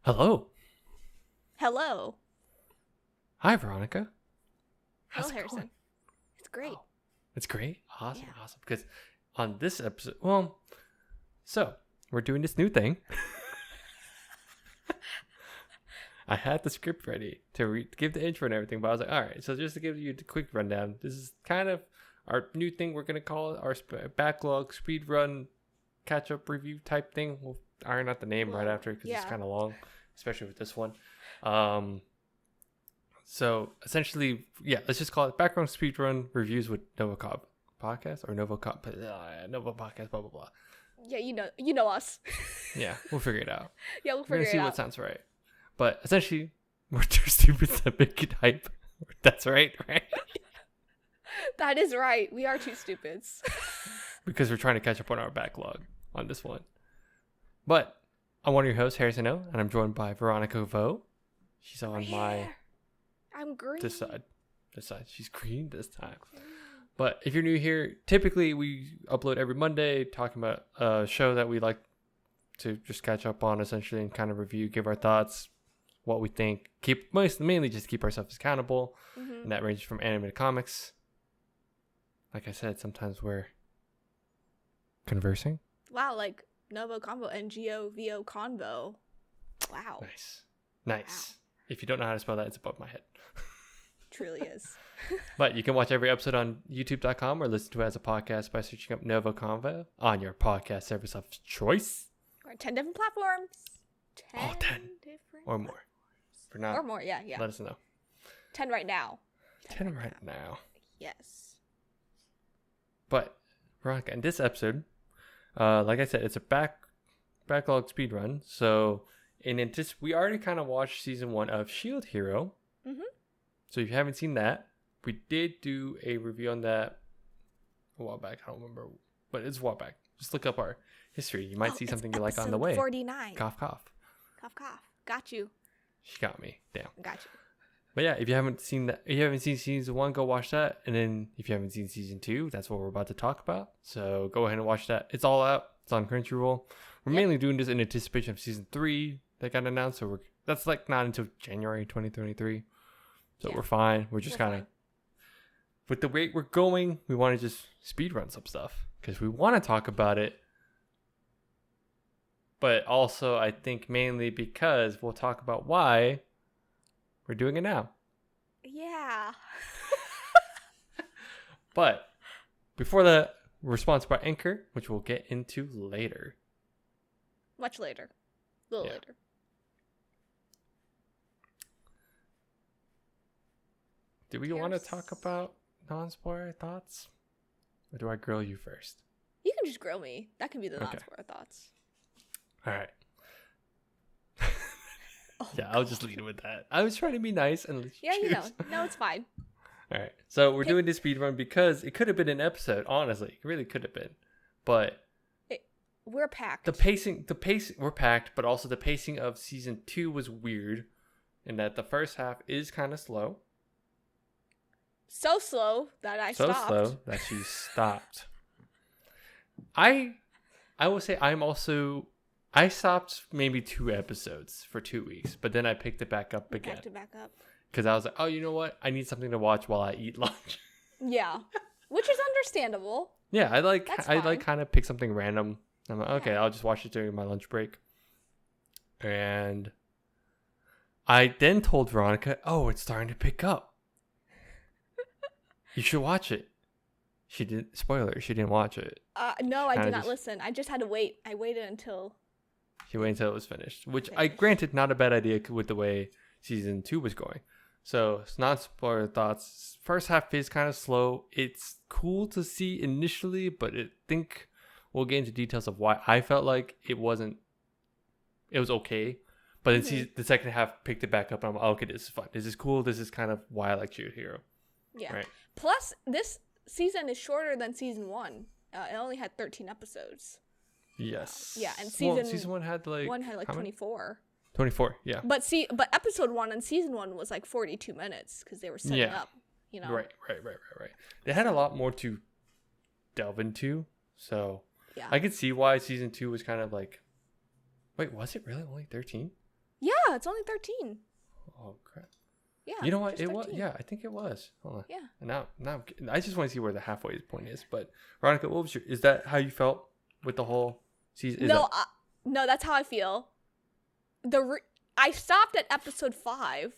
Hello. Hello. Hi, Veronica. How's Hello, it Harrison. going? It's great. Oh, it's great. Awesome. Yeah. Awesome. Because on this episode, so we're doing this new thing. I had the script ready to give the intro and everything, but I was like, all right, so just to give you the quick rundown, this is kind of our new thing. We're going to call it our backlog speed run catch up review type thing. We'll iron out the name right after because it's kind of long, especially with this one. So essentially, let's just call it background speedrun reviews with NgoVo podcast or NgoVo podcast, blah blah blah. Yeah, you know us. Yeah, we'll figure it out. Yeah, we'll We're figure gonna see it out. what sounds right. But essentially, we're too stupid to make it hype. That's right? That is right. We are two stupids. Because we're trying to catch up on our backlog on this one. But I'm one of your hosts, Harrison O, and I'm joined by Veronica Vo. She's on my I'm green. This side. She's green this time. But if you're new here, typically we upload every Monday talking about a show that we like to just catch up on, essentially, and kind of review, give our thoughts, what we think. Mainly just keep ourselves accountable. Mm-hmm. And that ranges from anime to comics. Like I said, sometimes we're conversing. Wow, like NgoVo Convo, NgoVo Convo. Wow. Nice. Wow. If you don't know how to spell that, it's above my head. Truly is. But you can watch every episode on youtube.com or listen to it as a podcast by searching up NgoVo Convo on your podcast service of choice. We're on 10 different platforms. 10 different or more. For now. Or more, yeah. Let us know. 10 right now. 10 right now. Yes. But, Veronica, in this episode, like I said, it's a backlog speedrun. So, we already kind of watched season 1 of Shield Hero. Mm-hmm. So if you haven't seen that, we did do a review on that a while back. I don't remember, but it's a while back. Just look up our history. You might see something you like on the way. 49. Cough, cough. Cough, cough. Got you. She got me. Damn. Got you. But yeah, if you haven't seen season 1, go watch that. And then if you haven't seen season 2, that's what we're about to talk about. So go ahead and watch that. It's all out. It's on Crunchyroll. We're mainly doing this in anticipation of season 3 that got announced. So that's like not until January 2023. So we're fine. We're just kind of, with the rate we're going, we want to just speed run some stuff because we want to talk about it. But also, I think mainly because we'll talk about why we're doing it now. Yeah. But before that, we're sponsored by Anchor, which we'll get into later. Much later. A little later. Do we want to talk about non-spoiler thoughts? Or do I grill you first? You can just grill me. That can be the non-spoiler thoughts. All right. I'll just lead with that. I was trying to be nice and let you choose. No, it's fine. All right. So we're doing this speed run because it could have been an episode, honestly. It really could have been. But we're packed. The pacing, we're packed, but also the pacing of season 2 was weird in that the first half is kind of slow. So slow that I stopped. So slow that she stopped. I will say I stopped maybe 2 episodes for 2 weeks, but then I picked it back up again. Picked it back up. Because I was like, oh, you know what? I need something to watch while I eat lunch. Yeah, which is understandable. Yeah, I kind of pick something random. I'm like, okay, I'll just watch it during my lunch break. And I then told Veronica, oh, it's starting to pick up. You should watch it. She didn't. Spoiler, she didn't watch it. No, I did not listen. I just had to wait. I waited until. She waited until it was finished, which I granted not a bad idea with the way season 2 was going. So it's not spoiler thoughts. First half is kind of slow. It's cool to see initially, but I think we'll get into details of why I felt like it wasn't. It was okay, but then the second half picked it back up. And I'm like, okay, this is fun. This is cool. This is kind of why I like Shield Hero. Yeah. Right. Plus, this season is shorter than season 1. It only had 13 episodes. Yes. Yeah, and season 1 had like 24. 24, yeah. But episode 1 and season 1 was like 42 minutes because they were setting up, you know. Right. They had a lot more to delve into, so I could see why season 2 was kind of like, wait, was it really only 13? Yeah, it's only 13. Oh crap! Yeah. You know what? just It was. 13. Yeah, I think it was. Hold on. Yeah. Now I just want to see where the halfway point is. But Veronica, what was your? Is that how you felt with the whole season? No, that's how I feel. I stopped at episode 5,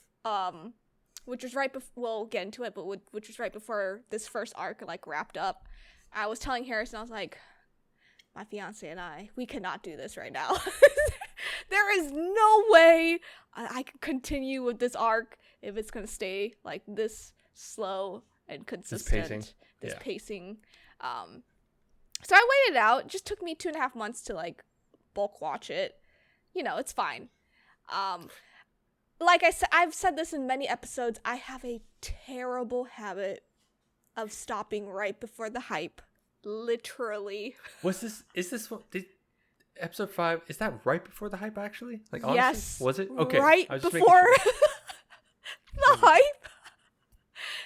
which was right before. We'll get into it, but which was right before this first arc like wrapped up. I was telling Harrison, I was like, my fiance and we cannot do this right now. There is no way I can continue with this arc if it's gonna stay like this slow and consistent. This pacing. So I waited it out. It just took me 2.5 months to like bulk watch it. You know, it's fine. Like I said, I've said this in many episodes. I have a terrible habit of stopping right before the hype. Literally. Is this what episode 5, is that right before the hype actually? Like honestly? Yes. Was it? Okay. Right before the hype.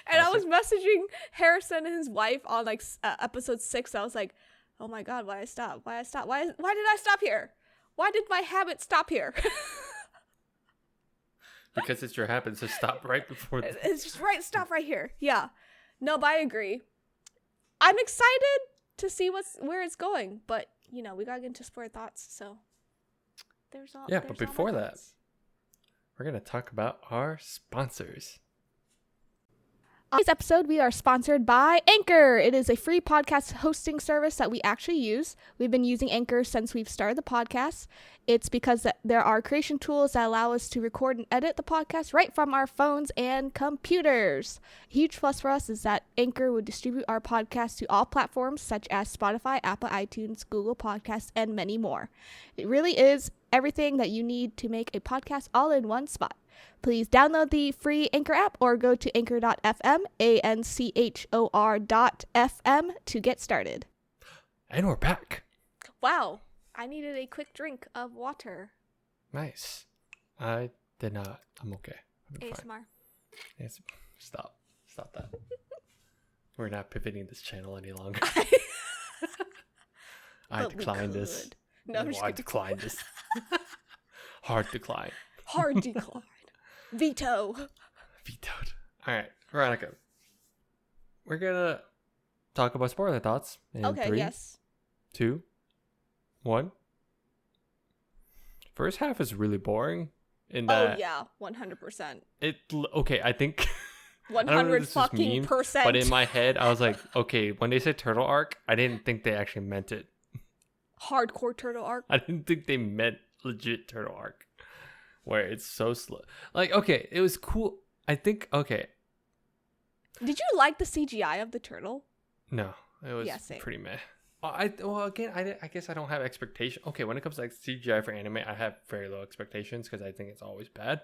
And I was messaging Harrison and his wife on like episode 6. I was like, oh my god, why did I stop? Why did I stop here? Why did my habit stop here? Because it's your habit to stop right before it's just stop right here. Yeah. No, but I agree. I'm excited to see where it's going, but you know, we gotta get into spoiler thoughts, so but before that, we're gonna talk about our sponsors. On this episode, we are sponsored by Anchor. It is a free podcast hosting service that we actually use. We've been using Anchor since we've started the podcast. It's because there are creation tools that allow us to record and edit the podcast right from our phones and computers. A huge plus for us is that Anchor would distribute our podcast to all platforms such as Spotify, Apple iTunes, Google Podcasts, and many more. It really is everything that you need to make a podcast all in one spot. Please download the free Anchor app or go to anchor.fm, anchor.fm to get started. And we're back. Wow. I needed a quick drink of water. Nice. I did not. I'm okay. ASMR. Yes. Stop that. We're not pivoting this channel any longer. I declined this. No, I'm just I declined this. Hard decline. Hard decline. Vetoed. All right, Veronica. We're gonna talk about spoiler thoughts. In 3, yes. 2, 1. First half is really boring. In that, 100%. I think 100 fucking percent. But in my head, I was like, okay, when they said turtle arc, I didn't think they actually meant it. Hardcore turtle arc. I didn't think they meant legit turtle arc, where it's so slow. Like, okay, it was cool. I think, okay. Did you like the CGI of the turtle? No, it was pretty meh. I guess I don't have expectations. Okay, when it comes to like CGI for anime, I have very low expectations because I think it's always bad.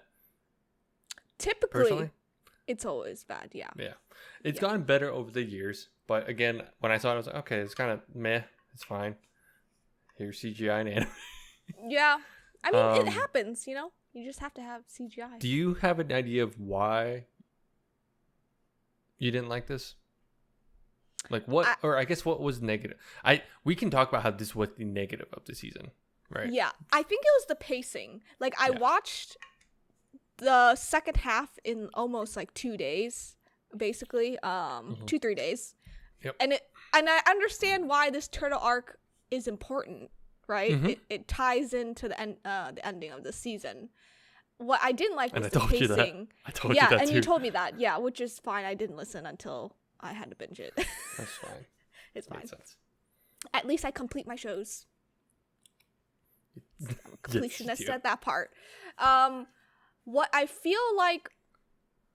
Typically, personally, it's always bad. Yeah. Yeah, it's gotten better over the years, but again, when I saw it, I was like, okay, it's kind of meh. It's fine. Here's CGI and anime. Yeah, I mean, it happens. You know, you just have to have CGI. Do you have an idea of why you didn't like this? Like what, or I guess what was negative? We can talk about how this was the negative of the season, right? Yeah, I think it was the pacing. Like I watched the second half in almost like 2 days, basically, 2-3 days. Yep. And I understand why this turtle arc is important, right? Mm-hmm. It ties into the ending of the season. What I didn't like was the pacing. I told you that and too. you told me that, which is fine. I didn't listen until I had to binge it. That's fine. It's fine. Makes sense. At least I complete my shows. I'm a completionist at that part. What I feel like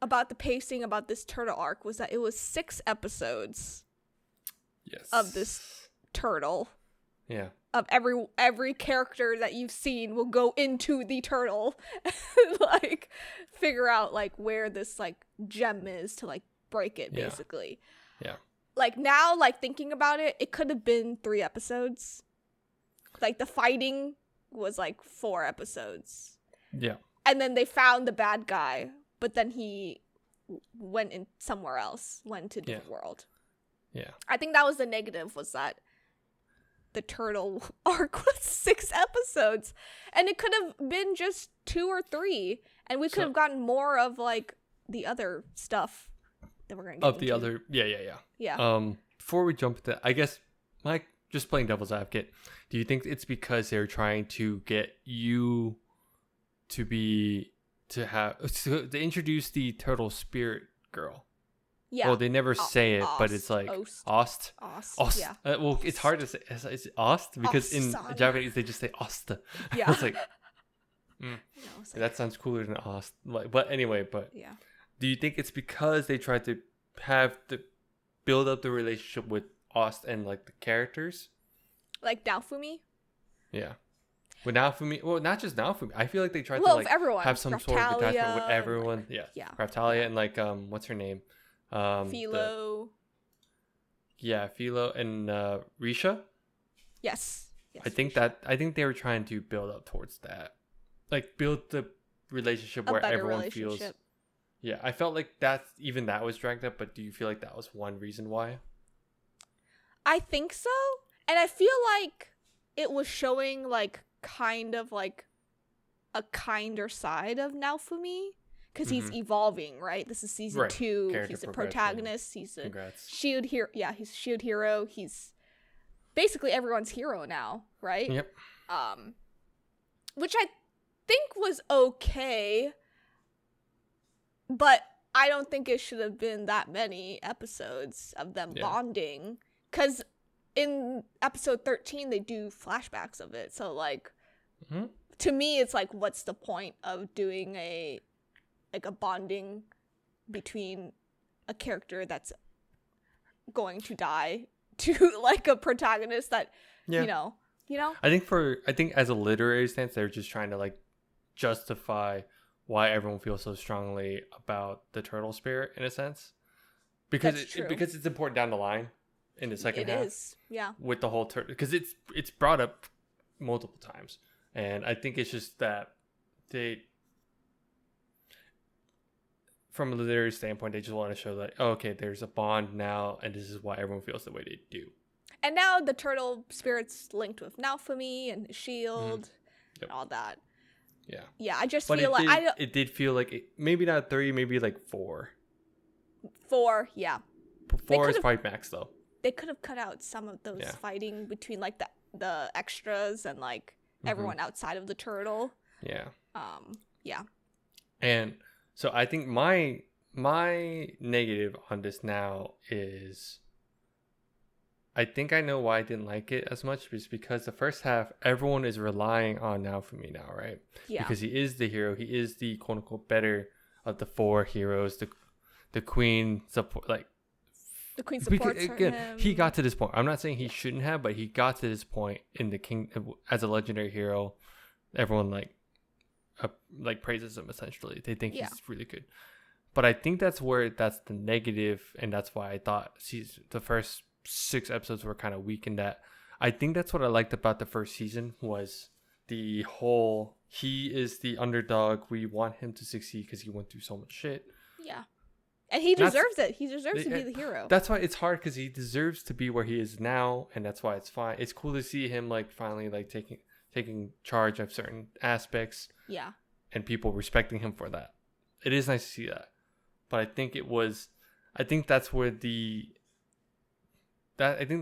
about the pacing about this turtle arc was that it was 6 episodes. Yes. Of this turtle. Yeah. Of every character that you've seen will go into the turtle, like figure out like where this like gem is to like break it, basically. Yeah. Like now, like thinking about it, it could have been 3 episodes. Like the fighting was like 4 episodes. Yeah. And then they found the bad guy, but then he went in somewhere else, went to a different world. Yeah. I think that was the negative, was that the turtle arc was 6 episodes, and it could have been just 2 or 3, and we could have gotten more of like the other stuff that we're gonna get of the into. other. Yeah. Before we jump into, I guess, Mike, just playing devil's advocate, do you think it's because they're trying to get you to introduce the turtle spirit girl? Yeah. Well, they never say it, but it's like Ost. Yeah. Well, it's hard to say. Is it Ost? Because in Japanese they just say Ost. Yeah. It's like, that sounds cooler than Ost. But anyway, yeah. do you think it's because they tried to build up the relationship with Ost and like the characters? Like Naofumi? Yeah. With Naofumi, well, not just Naofumi. I feel like they tried to like everyone. have some sort of attachment with Raphtalia, everyone. yeah. Raptalia and like what's her name? Philo. Philo and Risha. Yes. I think they were trying to build up towards that, like build the relationship where everyone feels. Yeah, I felt like that was dragged up. But do you feel like that was one reason why? I think so, and I feel like it was showing like kind of like a kinder side of Naofumi. Because he's evolving, right? This is season 2. Character he's a protagonist. He's a Congrats. shield hero. Yeah, he's a shield hero. He's basically everyone's hero now, right? Yep. Which I think was okay, but I don't think it should have been that many episodes of them bonding. Because in episode 13, they do flashbacks of it. So, like, to me, it's like, what's the point of doing a bonding between a character that's going to die to like a protagonist that you know I think as a literary stance they're just trying to like justify why everyone feels so strongly about the turtle spirit in a sense, because because it's important down the line in the second half. It is, with the whole turtle, because it's brought up multiple times, and I think it's just that they, from a literary standpoint, they just want to show that, okay, there's a bond now, and this is why everyone feels the way they do. And now the turtle spirit's linked with Naofumi and his shield and all that. Yeah. Yeah, I just feel like it did feel like maybe not 3, maybe like 4. 4, yeah. 4 is probably max though. They could have cut out some of those fighting between like the extras and like everyone outside of the turtle. Yeah. Yeah. And so I think my negative on this now is, I think I know why I didn't like it as much, is because the first half everyone is relying on Naofumi now, right? Yeah. Because he is the hero, he is the quote unquote better of the 4 heroes. The queen support, like the queen supports him. He got to this point. I'm not saying he shouldn't have, but he got to this point in the king as a legendary hero. Everyone like praises him essentially. They think he's really good. But I think that's the negative, and that's why I thought the first 6 episodes were kind of weak in that. I think that's what I liked about the first season was the whole, he is the underdog. We want him to succeed because he went through so much shit. Yeah. And he deserves it. He deserves to be the hero. That's why it's hard, because he deserves to be where he is now, and that's why it's fine. It's cool to see him like finally like taking charge of certain aspects. Yeah. And people respecting him for that. It is nice to see that. But I think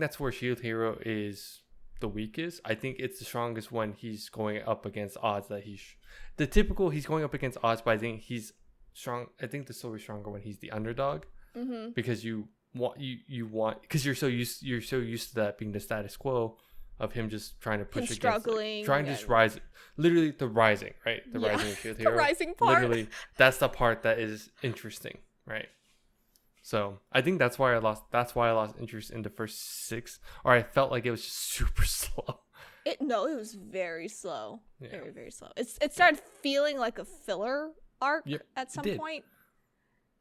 that's where Shield Hero is the weakest. I think it's the strongest when he's going up against odds that he's going up against odds, but I think he's strong. I think the story's stronger when he's the underdog, because you want because you're so used to that being the status quo of him just trying to push against, struggling, trying to just rise, literally the rising, right? The rising of Shield Hero. The rising part. Literally, that's the part that is interesting, right? So I think that's why I lost interest in the first 6, or I felt like it was just super slow. It was very slow. Yeah. Very, very slow. It started feeling like a filler arc at some point.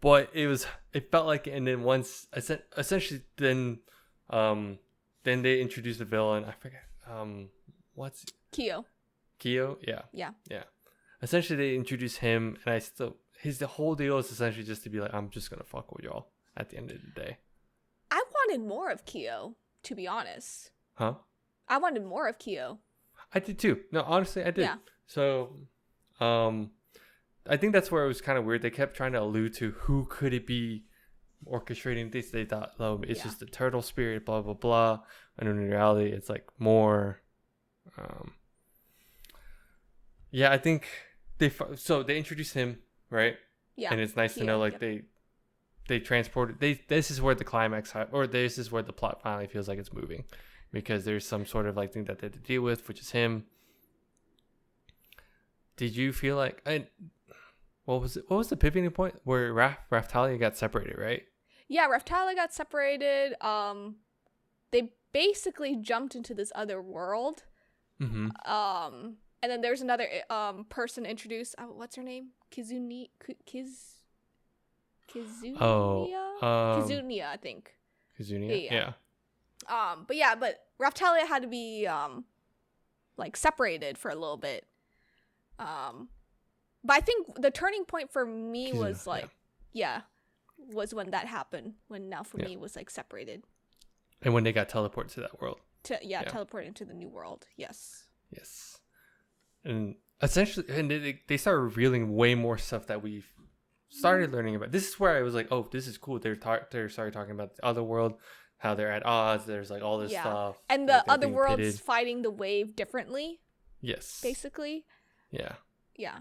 But it felt like, and then once essentially then they introduced the villain. I forget what's Kyo. Yeah. Essentially they introduced him, and the whole deal is essentially just to be like, I'm just gonna fuck with y'all at the end of the day. I wanted more of Kyo, to be honest. Huh? I wanted more of Kyo. I did too. No, honestly, I did. Yeah. So, I think that's where it was kind of weird. They kept trying to allude to who could it be orchestrating this. They thought, oh, it's just the turtle spirit, blah blah blah. And in reality, it's like more. Yeah, I think they introduced him, right? Yeah. And it's nice to know, like, they transported. This is where the climax, or this is where the plot finally feels like it's moving, because there's some sort of like thing that they had to deal with, which is him. Did you feel like what was it? What was the pivoting point where Raftalia got separated, right? Yeah, Raftalia got separated. They basically jumped into this other world. Mm-hmm. And then there's another person introduced. What's her name? Kizunia. Kizunia, I think. Kizunia. Yeah. But Raftalia had to be like separated for a little bit. But I think the turning point for me was like, was when that happened, when Naofumi was like separated. And when they got teleported to that world. Teleported into the new world. Yes. And essentially, and they started revealing way more stuff that we've started learning about. This is where I was like, oh, this is cool. They started talking about the other world, how they're at odds. There's like all this stuff. And the other world's fighting the wave differently. Yes. Basically. Yeah. Yeah.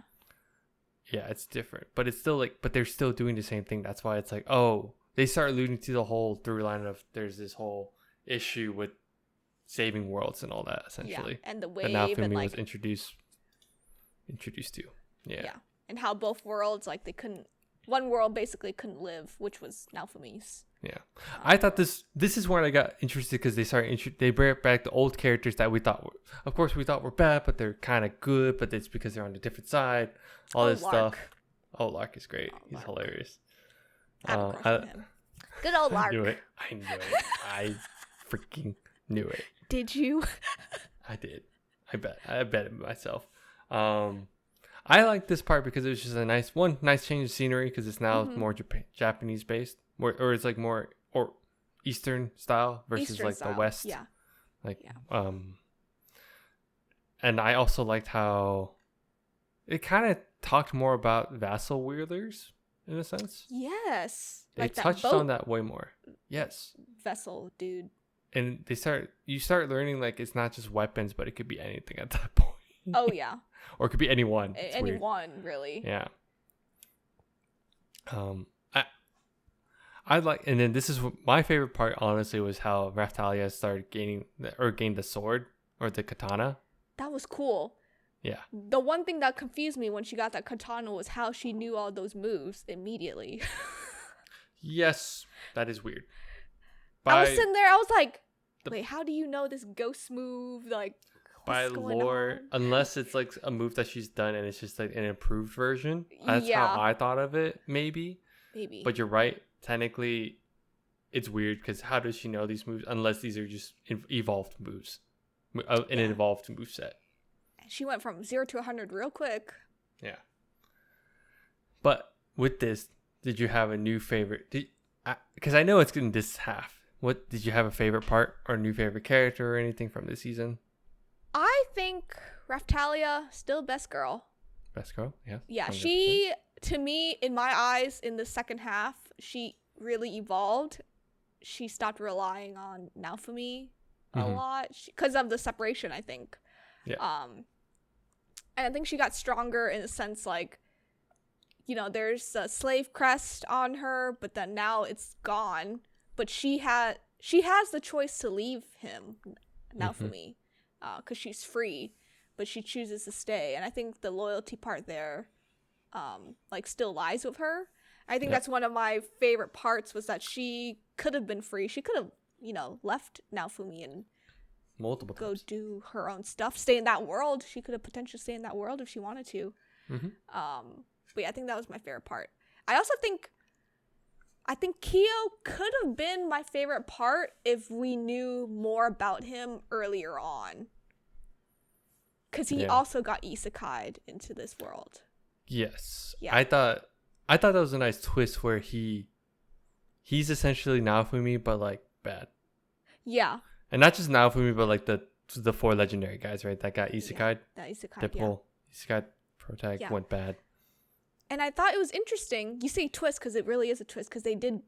Yeah, it's different. But it's still like, but they're still doing the same thing. That's why it's like, oh, they start alluding to the whole through line of there's this whole issue with saving worlds and all that, essentially. Yeah. And the wave that and was introduced to. Yeah. And how both worlds, like, one world basically couldn't live, which was Naofumi's. Yeah. I thought this is where I got interested, because they brought back the old characters that we thought were bad, but they're kind of good, but it's because they're on a different side. All this Lark. stuff. Oh, Lark is great. He's hilarious. I have a crush on him. Good old Lark. I knew it. I freaking knew it. Did you? I did. I bet it myself. I like this part because it was just a nice change of scenery, because it's now more Japanese based, or it's like more or Eastern style versus Eastern like style. The West. Yeah. And I also liked how it kind of talked more about vassal wielders in a sense. Yes. They like touched on that way more. Yes. Vessel dude. And you start learning, like, it's not just weapons, but it could be anything at that point. Oh yeah. Or it could be anyone. Anyone, really. Yeah. I like, and then this is my favorite part, honestly, was how Raftalia started gained the sword, or the katana. That was cool. Yeah. The one thing that confused me when she got that katana was how she knew all those moves immediately. Yes, that is weird. I was sitting there, I was like, wait, how do you know this ghost move? Like, by lore, unless it's like a move that she's done and it's just like an improved version. That's how I thought of it, maybe. But you're right. Technically, it's weird, because how does she know these moves unless these are just evolved moves, an evolved move set? She went from 0 to 100 real quick. Yeah. But with this, did you have a new favorite? Because I know it's in this half. What did you have a favorite part or a new favorite character or anything from this season? I think Raftalia, still best girl. Best girl, yeah. Yeah, 100%. She, to me, in my eyes, in the second half, she really evolved. She stopped relying on Naofumi a lot because of the separation, I think. Yeah. And I think she got stronger in a sense, like, you know, there's a slave crest on her, but then now it's gone. But she has the choice to leave him, Naofumi, because she's free, but she chooses to stay. And I think the loyalty part there, like, still lies with her. I think that's one of my favorite parts, was that she could have been free. She could have, you know, left Naofumi and multiple times. Go do her own stuff, stay in that world. She could have potentially stayed in that world if she wanted to. But yeah, I think that was my favorite part. I also think Kyo could have been my favorite part if we knew more about him earlier on, because he also got isekai'd into this world. Yes. Yeah. I thought that was a nice twist where he's essentially Naofumi, but like bad. Yeah. And not just Naofumi, but like the the 4 legendary guys, right? That got isekai. That isekai. Typical isekai protag went bad. And I thought it was interesting. You say twist because it really is a twist because they did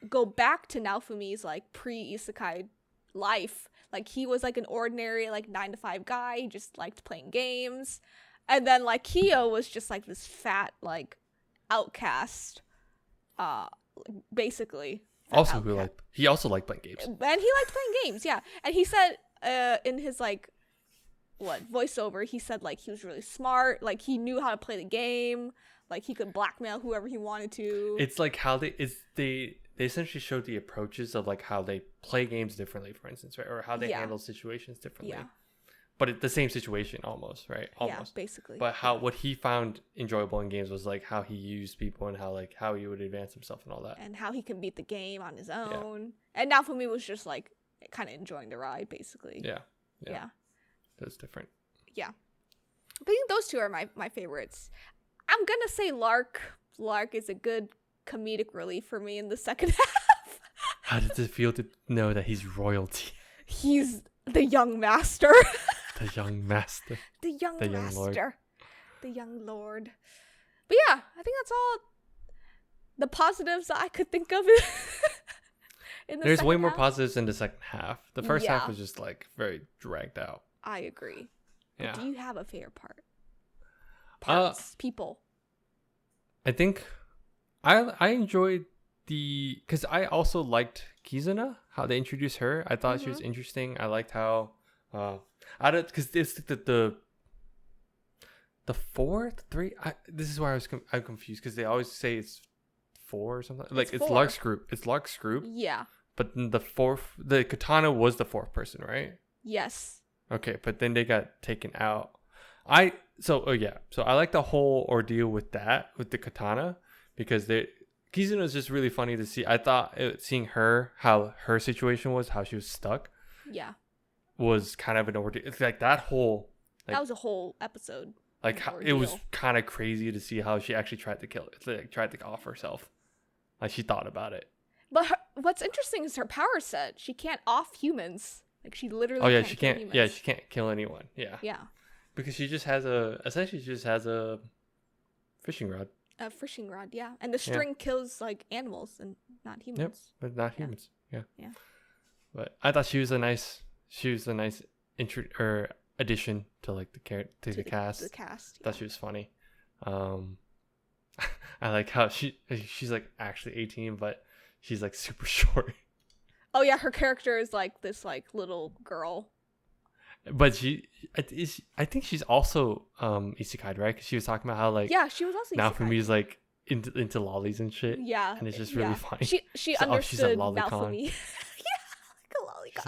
go back to Naofumi's like pre-isekai life. Like he was like an ordinary like 9-to-5 guy. He just liked playing games. And then like Kyo was just like this fat like outcast, basically. Also, he also liked playing games. And he liked playing games, yeah. And he said in his like voiceover, he said like he was really smart, like he knew how to play the game, like he could blackmail whoever he wanted to. It's like how they essentially showed the approaches of like how they play games differently, for instance, right? Or how they handle situations differently. Yeah. But it's the same situation almost, right? Almost. Yeah, basically. But what he found enjoyable in games was like how he used people and how he would advance himself and all that. And how he can beat the game on his own. Yeah. And Naofumi was just like kind of enjoying the ride, basically. Yeah. That's different. Yeah. I think those two are my favorites. I'm gonna say Lark. Lark is a good comedic relief for me in the second half. How does it feel to know that he's royalty? He's the young master. The young master. The young master. Lord. The young lord. But yeah, I think that's all the positives that I could think of. There's way more positives in the second half. The first half was just like very dragged out. I agree. Yeah. But do you have a favorite part? Parts, people. I think I enjoyed because I also liked Kizuna, how they introduced her. I thought she was interesting. I liked how because it's the fourth three. This is why I'm confused because they always say it's 4 or something. Like it's Lark's group. It's Lark's group. Yeah. But the katana was the 4th person, right? Yes. Okay, but then they got taken out. So I like the whole ordeal with the katana because Kizuna is just really funny to see. I thought seeing how her situation was, how she was stuck. Yeah. Was kind of an ordeal. It's like that was a whole episode. Like how, it was kind of crazy to see how she actually tried to kill it. Like tried to off herself. Like she thought about it. But what's interesting is her power set. She can't off humans. Like she literally. Oh yeah, she can't. Humans. Yeah, she can't kill anyone. Yeah. Yeah. Because she just has essentially she just has a fishing rod. A fishing rod, yeah, and the string kills like animals and not humans. Yep, but not humans. Yeah. Yeah. But I thought she was a nice addition to like the cast. The cast. I thought she was funny. I like how she's like actually 18, but she's like super short. Oh yeah, her character is like this like little girl. But I think she's also isekai, right? Because she was talking about how like she was also now for me is like into lollies and shit. Yeah, and it's just really funny. She understood now for me. Like a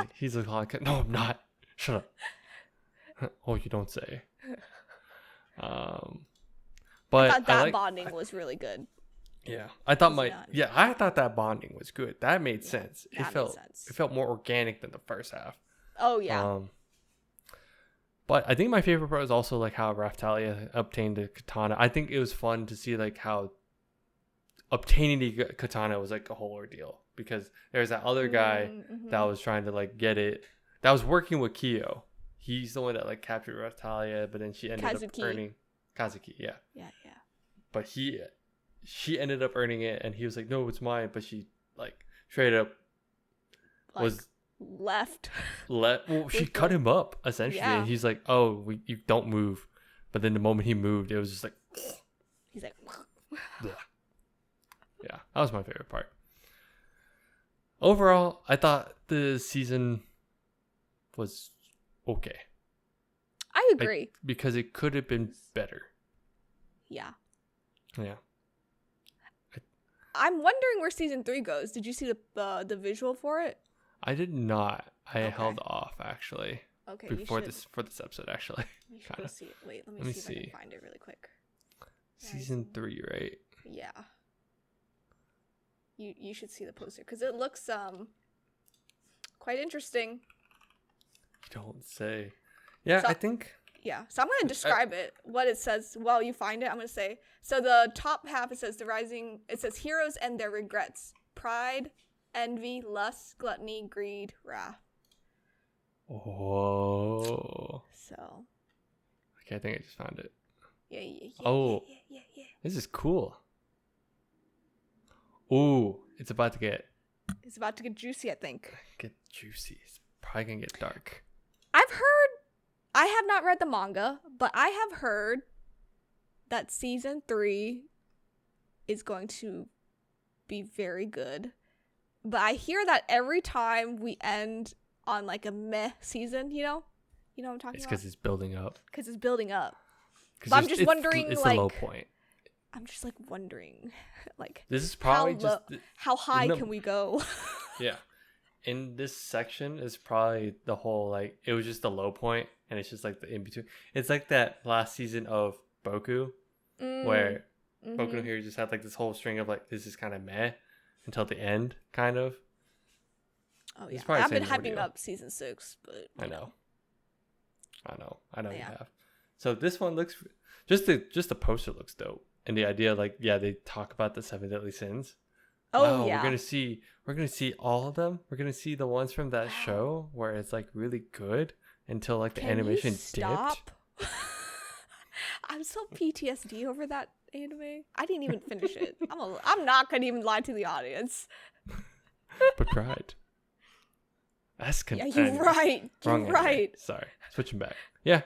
lolicon. He's a lolicon. No, I'm not. Shut up. Oh, you don't say. But I thought that bonding was really good. Yeah, I thought I thought that bonding was good. That made sense. It felt more organic than the first half. Oh yeah. But I think my favorite part was also like how Raftalia obtained the katana. I think it was fun to see like how obtaining the katana was like a whole ordeal because there's that other guy that was trying to like get it, that was working with Kyo. He's the one that like captured Raftalia, but then she ended up earning Kazuki. Yeah. But she ended up earning it, and he was like, "No, it's mine." But she like straight up was. Left. Well, she cut him up essentially, and he's like, "Oh, you don't move." But then the moment he moved, it was just like, he's like, yeah, that was my favorite part. Overall, I thought the season was okay. I agree because it could have been better. Yeah. I'm wondering where season 3 goes. Did you see the visual for it? I did not. I held off actually. Okay. For this episode, actually. You should go see it. Wait, let me see if I can find it really quick. Season 3, right? Yeah. You should see the poster because it looks quite interesting. You don't say. Yeah, I think. Yeah, so I'm gonna describe it. What it says while you find it, I'm gonna say. So the top half it says it says heroes and their regrets, pride, envy, lust, gluttony, greed, wrath. Oh. So. Okay, I think I just found it. Yeah. Oh. Yeah. This is cool. Ooh, it's about to get It's about to get juicy, I think. juicy. It's probably gonna get dark. I've heard. I have not read the manga, but I have heard that season 3 is going to be very good. But I hear that every time we end on like a meh season, you know what I'm talking It's about? because it's building up. Because it's building up. 'Cause But I'm just wondering, it's like, the low point. I'm just like wondering, like, This is probably how high can we go? Yeah. In this section is probably the whole, like, it was just the low point, and it's just like the in between. It's like that last season of Boku, where Boku no Hero just had like this whole string of like, this is kind of meh until the end, kind of. Oh yeah, probably I've been same hyping ordeal. up season 6, but I know you Yeah. have. So this one looks just the poster looks dope, and the idea, like, yeah, they talk about the 7 deadly sins. oh Wow, yeah, we're gonna see all of them. We're gonna see the ones from that show where it's like really good until like the Can animation you stop? dipped. I'm so PTSD over that anime. I didn't even finish it. I'm not gonna even lie to the audience. But tried. That's Yeah, anyway, you're right. wrong You're anime. right. Sorry, switching back. Yeah,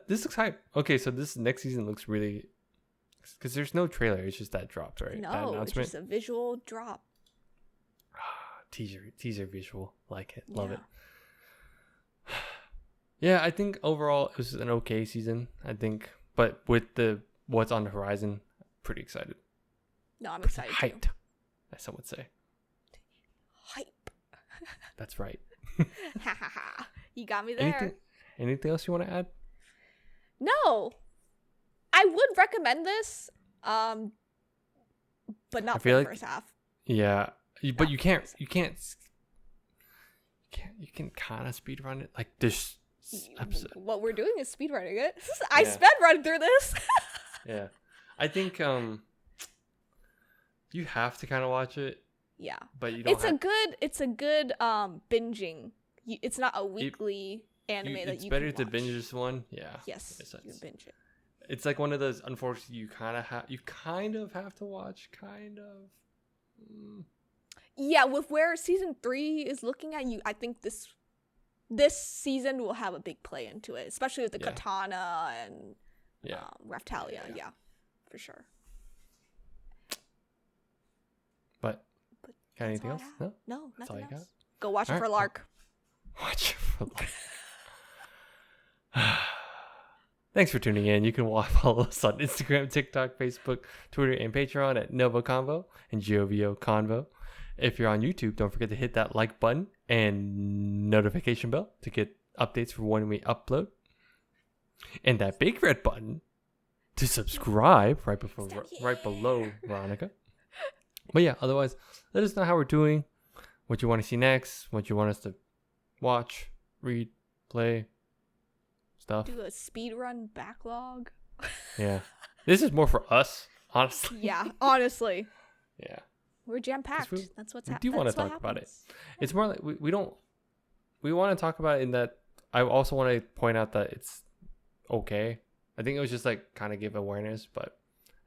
this looks hype. Okay, so this next season looks really, because there's no trailer. It's just that dropped, right? That No, it's announcement. just a visual drop. Teaser visual, like it, love Yeah. it. Yeah, I think overall it was an okay season. I think, but with what's on the horizon, pretty excited. No, I'm excited too. Hyped, as some would say. Hype. That's right. Ha ha ha. You got me there. Anything else you want to add? No. I would recommend this, but not for feel the like- first half. Yeah, but No. you can kind of speed run it, like this episode. What we're doing is speedrunning it. I Yeah. sped running through this. Yeah, I think you have to kind of watch it, Yeah. but you don't. It's a good binging. It's not a weekly anime that it's you better can to watch. binge this one. Yeah. Yes, makes you sense. binge it. It's like one of those. Unfortunately, you kind of have to watch. Kind of. Yeah, with where season 3 is looking at you, I think this season will have a big play into it, especially with the Yeah. katana and Yeah. Raftalia. Yeah. Yeah, for sure. But But got that's anything all I else? have. No. No, That's all nothing you else. Go watch it for Lark. Watch it for life. Thanks for tuning in. You can follow us on Instagram, TikTok, Facebook, Twitter, and Patreon at NgoVo Convo and NgoVo Convo. If you're on YouTube, don't forget to hit that like button and notification bell to get updates for when we upload. And that big red button to subscribe right below Veronica. But yeah, otherwise, let us know how we're doing, what you want to see next, what you want us to watch, read, play, stuff. Do a speedrun backlog. Yeah. This is more for us, honestly. Yeah, honestly. Yeah. We're jam packed. we- That's what's we happening. do wanna talk about it. It's more like we want to talk about it in that I also want to point out that it's okay. I think it was just like kind of give awareness, but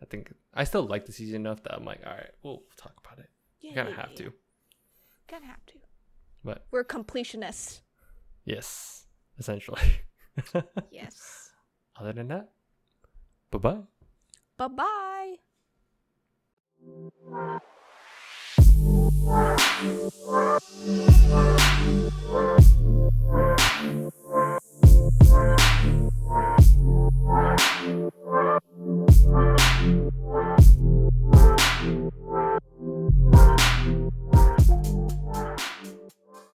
I think I still like the season enough that I'm like, all right, we'll talk about it. You kind of have to. Kind of have to. But We're completionists. yes, essentially. Yes. Other than that, bye-bye. Bye-bye.